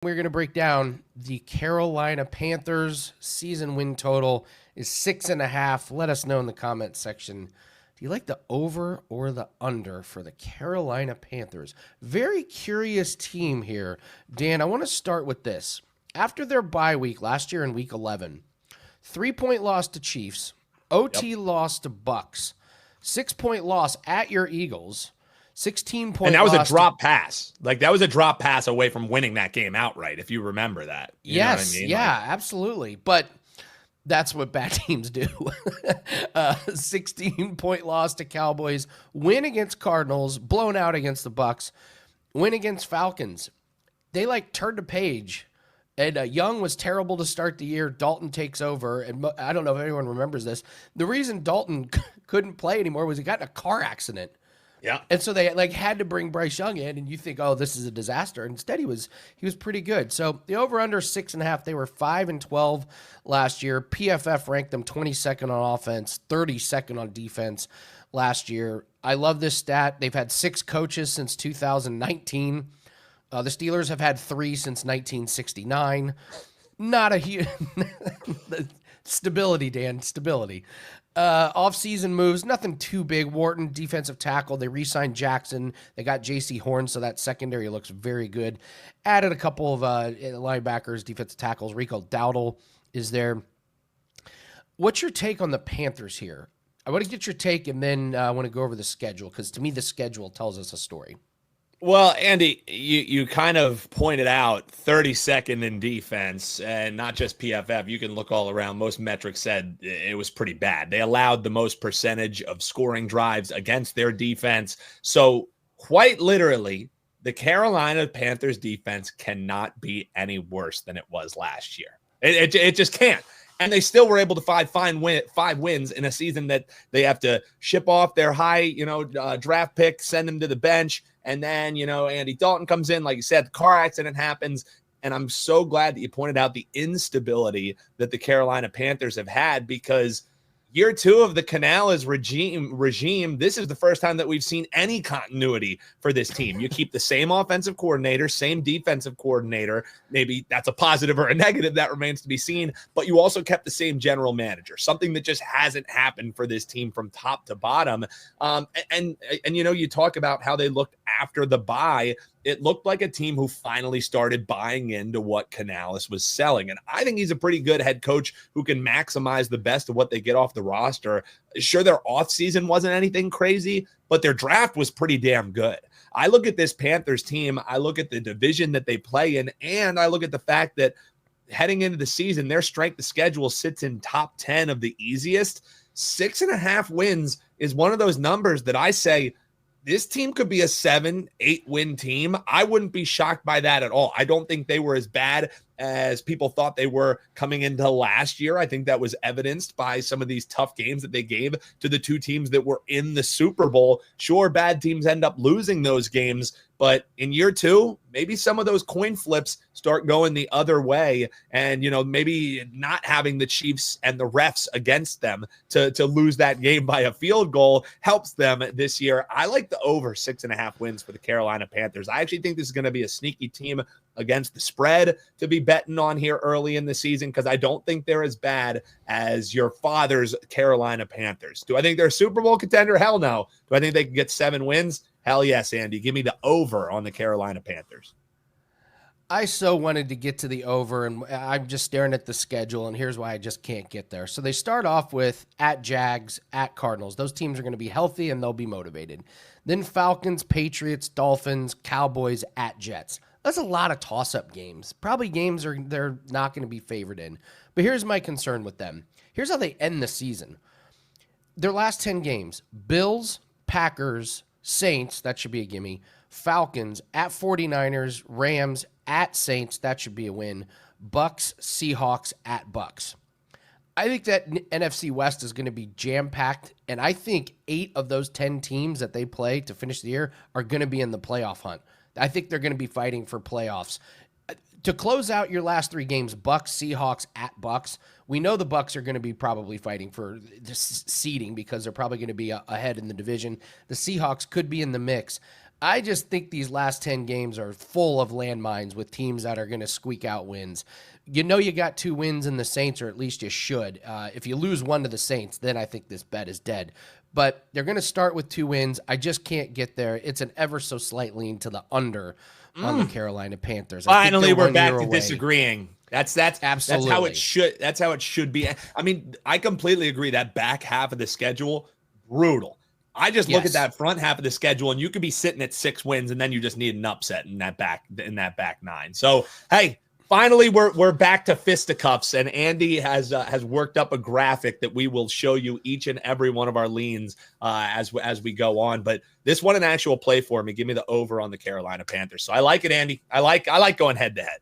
we're going to break down the Carolina Panthers season win total is 6.5. Let us know in the comments section. Do you like the over or the under for the Carolina Panthers? Very curious team here. Dan, I want to start with this. After their bye week last year in week 11, 3-point loss to Chiefs, OT loss to Bucks, 6-point loss at your Eagles, 16-point and that was loss a drop pass. Like, that was a drop pass away from winning that game outright, if you remember that. You know what I mean? Yeah, absolutely. But that's what bad teams do. 16-point loss to Cowboys, win against Cardinals, blown out against the Bucks, win against Falcons. They turned a page. And Young was terrible to start the year. Dalton takes over. And I don't know if anyone remembers this. The reason Dalton couldn't play anymore was he got in a car accident. Yeah. And so they had to bring Bryce Young in, and you think, oh, this is a disaster. Instead, he was pretty good. So the over-under 6.5. They were 5-12 last year. PFF ranked them 22nd on offense, 32nd on defense last year. I love this stat. They've had 6 coaches since 2019. The Steelers have had 3 since 1969. Not a huge stability, Dan. Stability. Off-season moves, nothing too big. Wharton, defensive tackle. They re-signed Jackson. They got J.C. Horn, so that secondary looks very good. Added a couple of linebackers, defensive tackles. Rico Dowdle is there. What's your take on the Panthers here? I want to get your take, and then I want to go over the schedule, because to me, the schedule tells us a story. Well, Andy, you kind of pointed out 32nd in defense, and not just PFF. You can look all around. Most metrics said it was pretty bad. They allowed the most percentage of scoring drives against their defense. So quite literally, the Carolina Panthers defense cannot be any worse than it was last year. It just can't. And they still were able to find 5 wins in a season that they have to ship off their high, draft pick, send them to the bench. And then, Andy Dalton comes in, like you said, the car accident happens. And I'm so glad that you pointed out the instability that the Carolina Panthers have had, because year 2 of the Canales regime, this is the first time that we've seen any continuity for this team. You keep the same offensive coordinator, same defensive coordinator. Maybe that's a positive or a negative, that remains to be seen. But you also kept the same general manager, something that just hasn't happened for this team from top to bottom. And you talk about how they looked after the bye. It looked like a team who finally started buying into what Canales was selling. And I think he's a pretty good head coach who can maximize the best of what they get off the roster. Sure, their offseason wasn't anything crazy, but their draft was pretty damn good. I look at this Panthers team, I look at the division that they play in, and I look at the fact that heading into the season, their strength of schedule sits in top 10 of the easiest. 6.5 wins is one of those numbers that I say, this team could be a 7-8 win team. I wouldn't be shocked by that at all. I don't think they were as bad as people thought they were coming into last year. I think that was evidenced by some of these tough games that they gave to the 2 teams that were in the Super Bowl. Sure, bad teams end up losing those games, but in year 2, maybe some of those coin flips start going the other way, and maybe not having the Chiefs and the refs against them to lose that game by a field goal helps them this year. I like the over 6.5 wins for the Carolina Panthers. I actually think this is going to be a sneaky team against the spread to be betting on here early in the season, because I don't think they're as bad as your father's Carolina Panthers. Do I think they're a Super Bowl contender? Hell no. Do I think they can get 7 wins? Hell yes, Andy. Give me the over on the Carolina Panthers. I so wanted to get to the over, and I'm just staring at the schedule, and here's why I just can't get there. So they start off with at Jags, at Cardinals. Those teams are going to be healthy, and they'll be motivated. Then Falcons, Patriots, Dolphins, Cowboys, at Jets. That's a lot of toss-up games. Probably games they're not going to be favored in. But here's my concern with them. Here's how they end the season. Their last 10 games: Bills, Packers, Saints, that should be a gimme, Falcons, at 49ers, Rams, at Saints, that should be a win, Bucks, Seahawks, at Bucks. I think that NFC West is going to be jam-packed, and I think 8 of those 10 teams that they play to finish the year are going to be in the playoff hunt. I think they're going to be fighting for playoffs. To close out your last 3 games, Bucks, Seahawks, at Bucks, we know the Bucks are going to be probably fighting for the seeding because they're probably going to be ahead in the division. The Seahawks could be in the mix. I just think these last 10 games are full of landmines with teams that are going to squeak out wins. You know you got 2 wins in the Saints, or at least you should. If you lose one to the Saints, then I think this bet is dead. But they're going to start with 2 wins. I just can't get there. It's an ever so slight lean to the under on the Carolina Panthers. Finally, we're back to disagreeing. That's Absolutely. That's how it should. That's how it should be. I mean, I completely agree. That back half of the schedule, brutal. I just look at that front half of the schedule, and you could be sitting at 6 wins, and then you just need an upset in that back 9. So hey, finally we're back to fisticuffs, and Andy has worked up a graphic that we will show you each and every one of our leans as we go on. But this one an actual play for me. Give me the over on the Carolina Panthers. So I like it, Andy. I like going head to head.